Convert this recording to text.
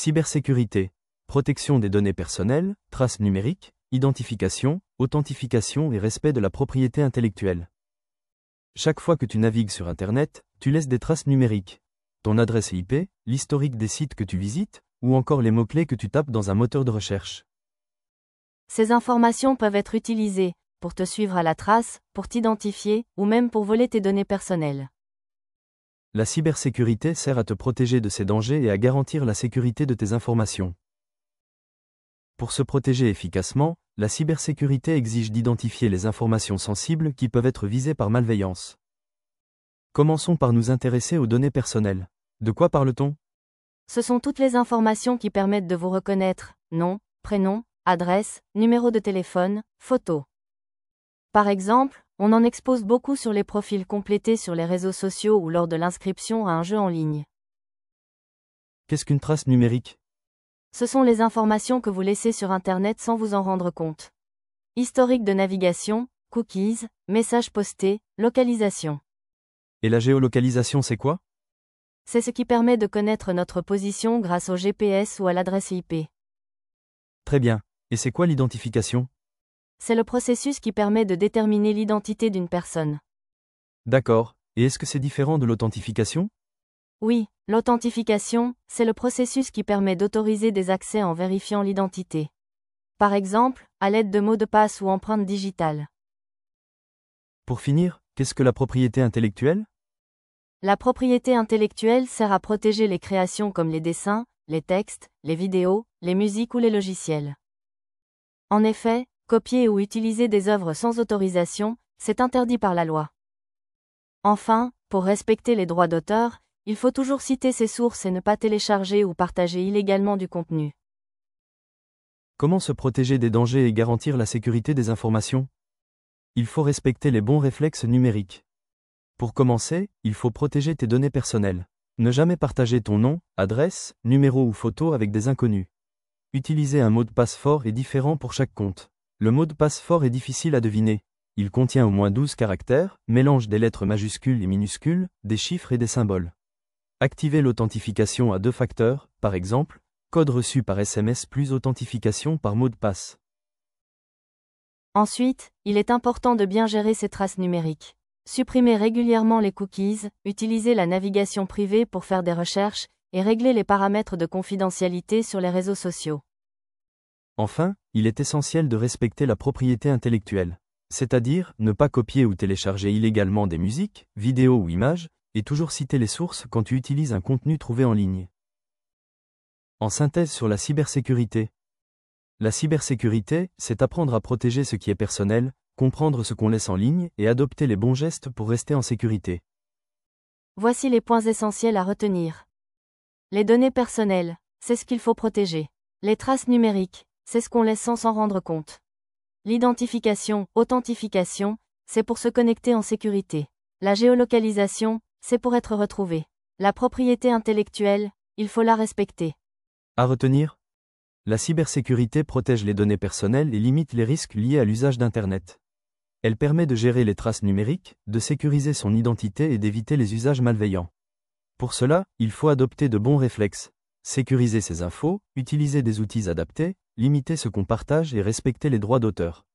Cybersécurité, protection des données personnelles, traces numériques, identification, authentification et respect de la propriété intellectuelle. Chaque fois que tu navigues sur Internet, tu laisses des traces numériques. Ton adresse IP, l'historique des sites que tu visites, ou encore les mots-clés que tu tapes dans un moteur de recherche. Ces informations peuvent être utilisées pour te suivre à la trace, pour t'identifier, ou même pour voler tes données personnelles. La cybersécurité sert à te protéger de ces dangers et à garantir la sécurité de tes informations. Pour se protéger efficacement, la cybersécurité exige d'identifier les informations sensibles qui peuvent être visées par malveillance. Commençons par nous intéresser aux données personnelles. De quoi parle-t-on ? Ce sont toutes les informations qui permettent de vous reconnaître: nom, prénom, adresse, numéro de téléphone, photo. Par exemple, on en expose beaucoup sur les profils complétés sur les réseaux sociaux ou lors de l'inscription à un jeu en ligne. Qu'est-ce qu'une trace numérique ? Ce sont les informations que vous laissez sur Internet sans vous en rendre compte. Historique de navigation, cookies, messages postés, localisation. Et la géolocalisation, c'est quoi ? C'est ce qui permet de connaître notre position grâce au GPS ou à l'adresse IP. Très bien. Et c'est quoi l'identification ? C'est le processus qui permet de déterminer l'identité d'une personne. D'accord. Et est-ce que c'est différent de l'authentification ? Oui, l'authentification, c'est le processus qui permet d'autoriser des accès en vérifiant l'identité. Par exemple, à l'aide de mots de passe ou empreintes digitales. Pour finir, qu'est-ce que la propriété intellectuelle ? La propriété intellectuelle sert à protéger les créations comme les dessins, les textes, les vidéos, les musiques ou les logiciels. En effet, copier ou utiliser des œuvres sans autorisation, c'est interdit par la loi. Enfin, pour respecter les droits d'auteur, il faut toujours citer ses sources et ne pas télécharger ou partager illégalement du contenu. Comment se protéger des dangers et garantir la sécurité des informations ? Il faut respecter les bons réflexes numériques. Pour commencer, il faut protéger tes données personnelles. Ne jamais partager ton nom, adresse, numéro ou photo avec des inconnus. Utiliser un mot de passe fort et différent pour chaque compte. Le mot de passe fort est difficile à deviner. Il contient au moins 12 caractères, mélange des lettres majuscules et minuscules, des chiffres et des symboles. Activez l'authentification à 2 facteurs, par exemple, code reçu par SMS plus authentification par mot de passe. Ensuite, il est important de bien gérer ces traces numériques. Supprimer régulièrement les cookies, utiliser la navigation privée pour faire des recherches, et régler les paramètres de confidentialité sur les réseaux sociaux. Enfin, il est essentiel de respecter la propriété intellectuelle. C'est-à-dire, ne pas copier ou télécharger illégalement des musiques, vidéos ou images, et toujours citer les sources quand tu utilises un contenu trouvé en ligne. En synthèse sur la cybersécurité. La cybersécurité, c'est apprendre à protéger ce qui est personnel, comprendre ce qu'on laisse en ligne et adopter les bons gestes pour rester en sécurité. Voici les points essentiels à retenir. Les données personnelles, c'est ce qu'il faut protéger. Les traces numériques, c'est ce qu'on laisse sans s'en rendre compte. L'identification, authentification, c'est pour se connecter en sécurité. La géolocalisation, c'est pour être retrouvé. La propriété intellectuelle, il faut la respecter. À retenir, la cybersécurité protège les données personnelles et limite les risques liés à l'usage d'Internet. Elle permet de gérer les traces numériques, de sécuriser son identité et d'éviter les usages malveillants. Pour cela, il faut adopter de bons réflexes, sécuriser ses infos, utiliser des outils adaptés, limiter ce qu'on partage et respecter les droits d'auteur.